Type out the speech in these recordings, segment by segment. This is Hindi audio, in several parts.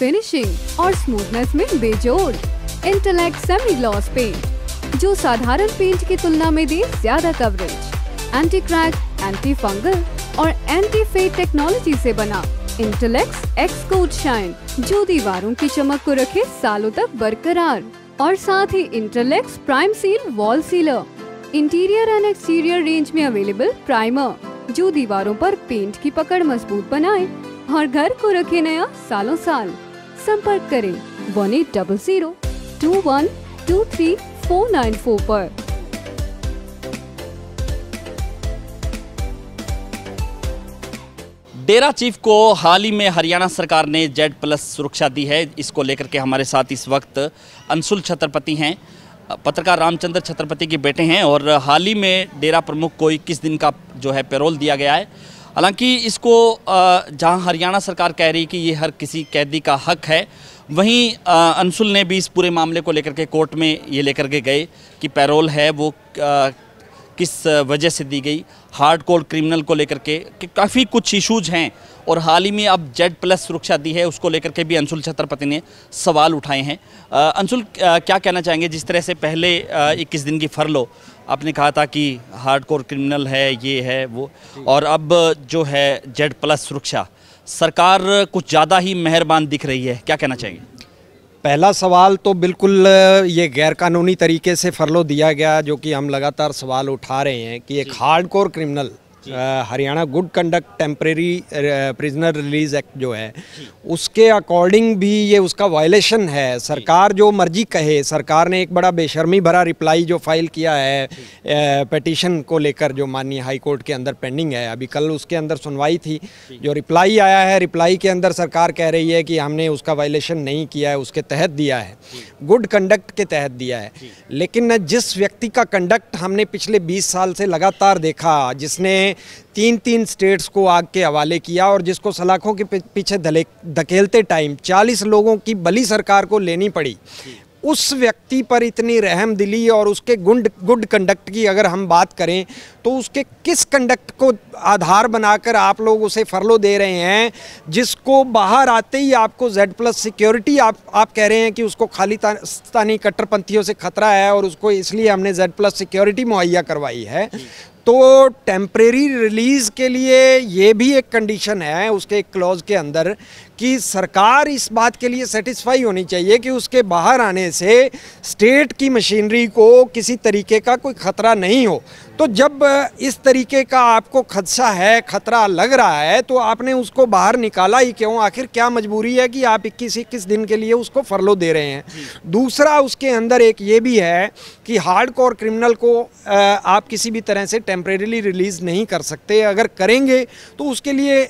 फिनिशिंग और स्मूथनेस में बेजोड़ इंटेलेक्ट सेमी ग्लॉस पेंट, जो साधारण पेंट की तुलना में दे ज्यादा coverage. Anti crack, anti fungal और एंटी फेड टेक्नोलॉजी से बना इंटेलेक्ट एक्स कोट शाइन, जो दीवारों की चमक को रखे सालों तक बरकरार। और साथ ही intellect prime seal wall sealer, interior and exterior range में अवेलेबल प्राइमर, जो दीवारों पर पेंट की पकड़ मजबूत बनाए और घर को रखे नया सालों साल। संपर्क करें 1800-2123-494 पर। डेरा चीफ को हाल ही में हरियाणा सरकार ने Z+ सुरक्षा दी है। इसको लेकर के हमारे साथ इस वक्त अंशुल छत्रपति हैं, पत्रकार रामचंद्र छत्रपति के बेटे हैं, और हाल ही में डेरा प्रमुख को 21 दिन का जो है पैरोल दिया गया है। हालांकि इसको जहां हरियाणा सरकार कह रही कि ये हर किसी कैदी का हक है, वहीं अंशुल ने भी इस पूरे मामले को लेकर के कोर्ट में ये लेकर के गए कि पैरोल है वो किस वजह से दी गई, हार्डकोर क्रिमिनल को लेकर के कि काफ़ी कुछ इश्यूज हैं। और हाल ही में अब Z+ सुरक्षा दी है, उसको लेकर के भी अंशुल छत्रपति ने सवाल उठाए हैं। अंशुल, क्या कहना चाहेंगे? जिस तरह से पहले 21 दिन की फरलो आपने कहा था कि हार्डकोर क्रिमिनल है, ये है वो, और अब जो है Z+ सुरक्षा, सरकार कुछ ज़्यादा ही मेहरबान दिख रही है, क्या कहना चाहेंगे? पहला सवाल तो बिल्कुल ये गैरकानूनी तरीके से फरलो दिया गया, जो कि हम लगातार सवाल उठा रहे हैं कि एक hardcore criminal Haryana good conduct temporary prisoner release act जो है उसके अकॉर्डिंग भी ये उसका वायलेशन है। सरकार जो मर्जी कहे, सरकार ने एक बड़ा बेशर्मी भरा रिप्लाई जो फाइल किया है पिटीशन को लेकर, जो माननीय हाई कोर्ट के अंदर पेंडिंग है। अभी कल उसके अंदर सुनवाई थी, जो रिप्लाई आया है, रिप्लाई के अंदर सरकार कह रही है कि हमने उसका वायलेशन नहीं किया है, उसके तहत दिया है, गुड कंडक्ट के तहत दिया है। लेकिन जिस व्यक्ति का कंडक्ट हमने पिछले 20 साल से लगातार देखा, जिसने 3 स्टेट्स को आग के हवाले किया और जिसको सलाखों के पीछे धकेलते टाइम 40 लोगों की बलि सरकार को लेनी पड़ी, उस व्यक्ति पर इतनी रहम दिली और उसके गुड कंडक्ट की अगर हम बात करें तो उसके किस कंडक्ट को आधार बनाकर आप लोग उसे फरलो दे रहे हैं, जिसको बाहर आते ही आपको Z+ सिक्योरिटी आप कह रहे हैं कि उसको खालिस्तानी कट्टरपंथियों से खतरा है और उसको इसलिए हमने Z+ सिक्योरिटी मुहैया करवाई है। तो टेम्परेरी रिलीज़ के लिए ये भी एक कंडीशन है उसके एक क्लॉज के अंदर कि सरकार इस बात के लिए सेटिस्फाई होनी चाहिए कि उसके बाहर आने से स्टेट की मशीनरी को किसी तरीके का कोई ख़तरा नहीं हो। तो जब इस तरीके का आपको खदशा है, खतरा लग रहा है, तो आपने उसको बाहर निकाला ही क्यों? आखिर क्या मजबूरी है कि आप 21 दिन के लिए उसको फरलो दे रहे हैं? दूसरा, उसके अंदर एक ये भी है कि हार्डकोर क्रिमिनल को आप किसी भी तरह से टेम्परेरीली रिलीज़ नहीं कर सकते। अगर करेंगे तो उसके लिए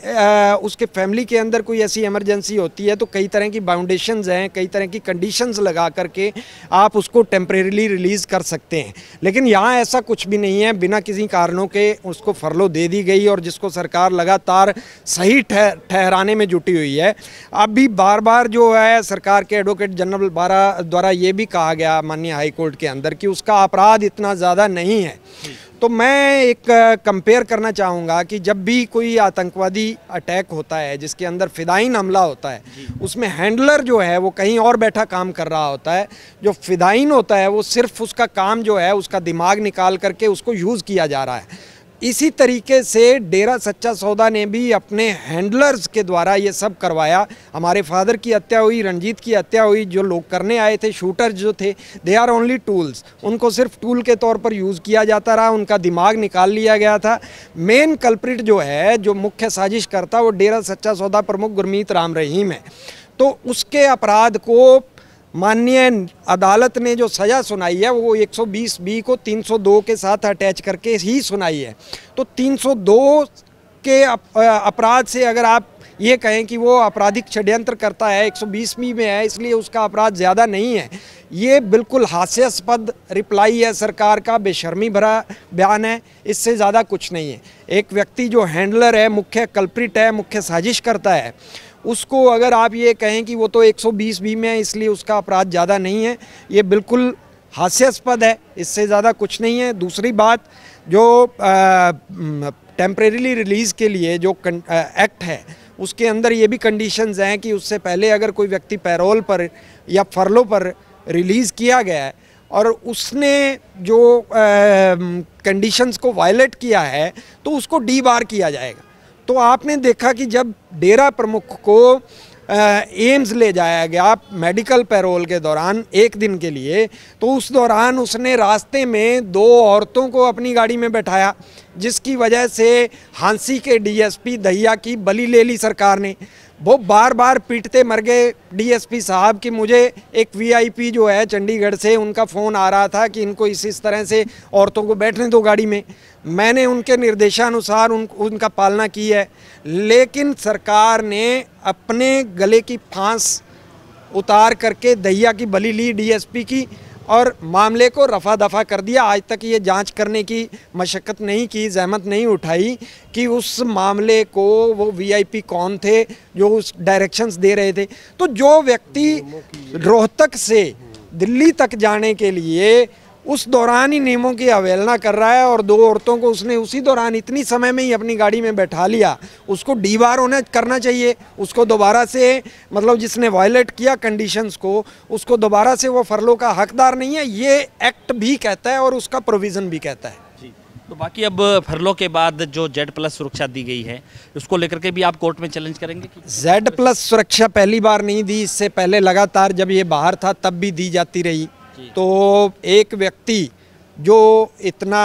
उसके फैमिली के अंदर कोई ऐसी इमरजेंसी होती है तो कई तरह की बाउंडेशंस हैं, कई तरह की कंडीशंस लगा करके आप उसको टेम्परेरीली रिलीज़ कर सकते हैं। लेकिन यहाँ ऐसा कुछ भी नहीं है, बिना किसी कारणों के उसको फरलो दे दी गई और जिसको सरकार लगातार सही ठहराने में जुटी हुई है। अभी बार बार जो है सरकार के एडवोकेट जनरल द्वारा ये भी कहा गया माननीय हाई कोर्ट के अंदर कि उसका अपराध इतना ज़्यादा नहीं है। तो मैं एक कंपेयर करना चाहूँगा कि जब भी कोई आतंकवादी अटैक होता है जिसके अंदर फिदाइन हमला होता है, उसमें हैंडलर जो है वो कहीं और बैठा काम कर रहा होता है, जो फिदाइन होता है वो सिर्फ उसका काम जो है उसका दिमाग निकाल करके उसको यूज़ किया जा रहा है। इसी तरीके से डेरा सच्चा सौदा ने भी अपने हैंडलर्स के द्वारा ये सब करवाया। हमारे फादर की हत्या हुई, रंजीत की हत्या हुई, जो लोग करने आए थे, शूटर जो थे, दे आर ओनली टूल्स, उनको सिर्फ टूल के तौर पर यूज़ किया जाता रहा, उनका दिमाग निकाल लिया गया था। मेन कल्प्रिट जो है, जो मुख्य साजिश करता, वो डेरा सच्चा सौदा प्रमुख गुरमीत राम रहीम है। तो उसके अपराध को माननीय अदालत ने जो सज़ा सुनाई है वो 120B को 302 के साथ अटैच करके ही सुनाई है। तो 302 के अपराध से अगर आप ये कहें कि वो आपराधिक षड्यंत्र करता है, 120B में है इसलिए उसका अपराध ज़्यादा नहीं है, ये बिल्कुल हास्यास्पद रिप्लाई है सरकार का, बेशर्मी भरा बयान है, इससे ज़्यादा कुछ नहीं है। एक व्यक्ति जो हैंडलर है, मुख्य कल्प्रिट है, मुख्य साजिश करता है, उसको अगर आप ये कहें कि वो तो 120B में है इसलिए उसका अपराध ज़्यादा नहीं है, ये बिल्कुल हास्यास्पद है, इससे ज़्यादा कुछ नहीं है। दूसरी बात, जो टेम्परेरीली रिलीज़ के लिए जो एक्ट है उसके अंदर ये भी कंडीशंस हैं कि उससे पहले अगर कोई व्यक्ति पैरोल पर या फरलो पर रिलीज़ किया गया है और उसने जो कंडीशंस को वायलेट किया है तो उसको डीबार किया जाएगा। तो आपने देखा कि जब डेरा प्रमुख को एम्स ले जाया गया मेडिकल पैरोल के दौरान 1 दिन के लिए, तो उस दौरान उसने रास्ते में 2 औरतों को अपनी गाड़ी में बैठाया, जिसकी वजह से हांसी के डीएसपी दहिया की बलि ले ली सरकार ने। वो बार बार पीटते मर गए डीएसपी साहब कि मुझे एक वीआईपी जो है चंडीगढ़ से उनका फ़ोन आ रहा था कि इनको इस तरह से औरतों को बैठने दो गाड़ी में। मैंने उनके निर्देशानुसार उनका पालना की है, लेकिन सरकार ने अपने गले की फांस उतार करके दहिया की बलि ली डीएसपी की और मामले को रफा दफा कर दिया। आज तक ये जांच करने की मशक्क़त नहीं की, जहमत नहीं उठाई कि उस मामले को वो वीआईपी कौन थे जो उस डायरेक्शंस दे रहे थे। तो जो व्यक्ति रोहतक से दिल्ली तक जाने के लिए उस दौरान ही नियमों की अवहेलना कर रहा है और 2 औरतों को उसने उसी दौरान इतनी समय में ही अपनी गाड़ी में बैठा लिया, उसको डीबार होना करना चाहिए। उसको दोबारा से मतलब जिसने वायलेट किया कंडीशंस को, उसको दोबारा से वो फरलो का हकदार नहीं है, ये एक्ट भी कहता है और उसका प्रोविज़न भी कहता है। जी, तो बाकी अब फरलो के बाद जो Z+ सुरक्षा दी गई है उसको लेकर के भी आप कोर्ट में चैलेंज करेंगे कि Z+ सुरक्षा पहली बार नहीं दी, इससे पहले लगातार जब ये बाहर था तब भी दी जाती रही। तो एक व्यक्ति जो इतना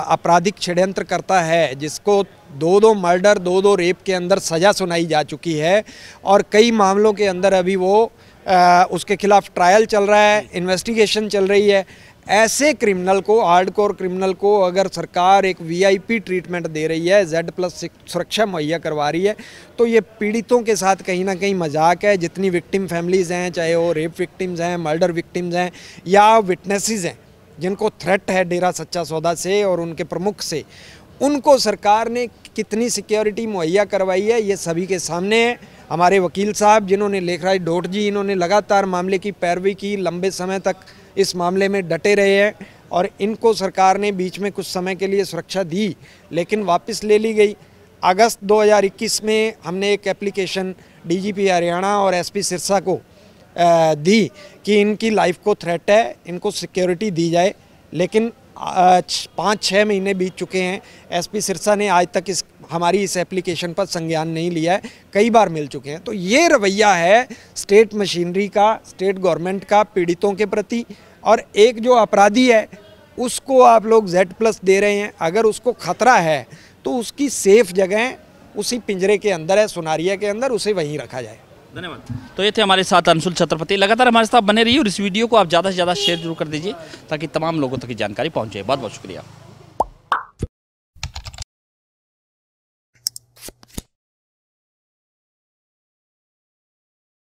आपराधिक षड्यंत्र करता है, जिसको 2 मर्डर 2 रेप के अंदर सज़ा सुनाई जा चुकी है और कई मामलों के अंदर अभी वो उसके खिलाफ ट्रायल चल रहा है, इन्वेस्टिगेशन चल रही है, ऐसे क्रिमिनल को, हार्डकोर क्रिमिनल को अगर सरकार एक वीआईपी ट्रीटमेंट दे रही है, Z+ सुरक्षा मुहैया करवा रही है, तो ये पीड़ितों के साथ कहीं ना कहीं मजाक है। जितनी विक्टिम फैमिलीज़ हैं, चाहे वो रेप विक्टिम्स हैं, मर्डर विक्टिम्स हैं या विटनेसेस हैं जिनको थ्रेट है डेरा सच्चा सौदा से और उनके प्रमुख से, उनको सरकार ने कितनी सिक्योरिटी मुहैया करवाई है ये सभी के सामने है। हमारे वकील साहब जिन्होंने लेखराज डोट जी, इन्होंने लगातार मामले की पैरवी की, लंबे समय तक इस मामले में डटे रहे हैं और इनको सरकार ने बीच में कुछ समय के लिए सुरक्षा दी लेकिन वापस ले ली गई। अगस्त 2021 में हमने एक एप्लीकेशन डीजीपी हरियाणा और एसपी सिरसा को दी कि इनकी लाइफ को थ्रेट है, इनको सिक्योरिटी दी जाए, लेकिन 5-6 महीने बीत चुके हैं। एसपी सिरसा ने आज तक हमारी इस एप्लीकेशन पर संज्ञान नहीं लिया है, कई बार मिल चुके हैं। तो ये रवैया है स्टेट मशीनरी का, स्टेट गवर्नमेंट का पीड़ितों के प्रति, और एक जो अपराधी है उसको आप लोग Z+ दे रहे हैं। अगर उसको खतरा है तो उसकी सेफ जगह उसी पिंजरे के अंदर है, सुनारिया के अंदर, उसे वहीं रखा जाए। धन्यवाद। तो ये थे हमारे साथ अंशुल छत्रपति। लगातार हमारे साथ बने रहिए और इस वीडियो को आप ज़्यादा से ज़्यादा शेयर जरूर कर दीजिए ताकि तमाम लोगों तक की जानकारी पहुँचे। बहुत बहुत शुक्रिया।